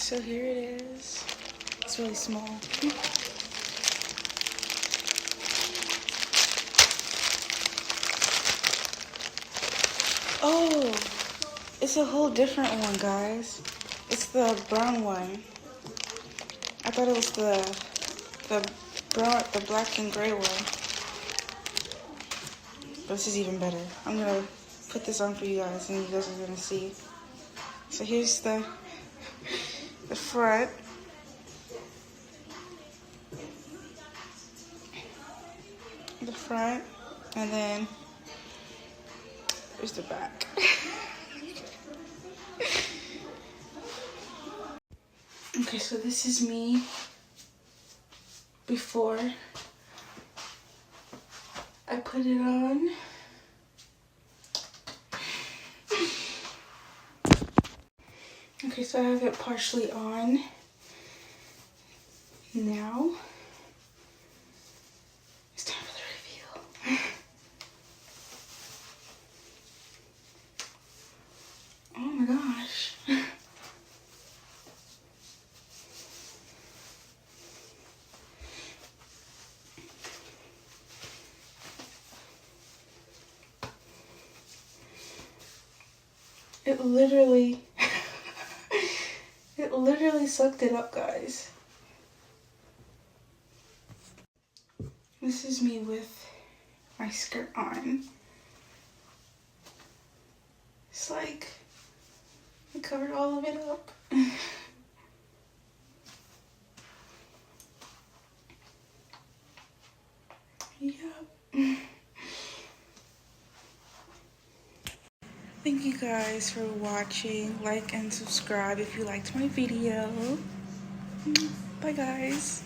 So here it is. It's really small. Oh, it's a whole different one, guys. It's the brown one. I thought it was the black and gray one. But this is even better. I'm gonna put this on for you guys, and you guys are gonna see. So here's the front. The front, and then there's the back. Okay, so this is me before I put it on. Okay, so I have it partially on now. It's time for the reveal. Oh my gosh. It literally sucked it up, guys. This is me with my skirt on. It's like I covered all of it up. Yep. Thank you guys for watching. Like and subscribe if you liked my video. Bye guys.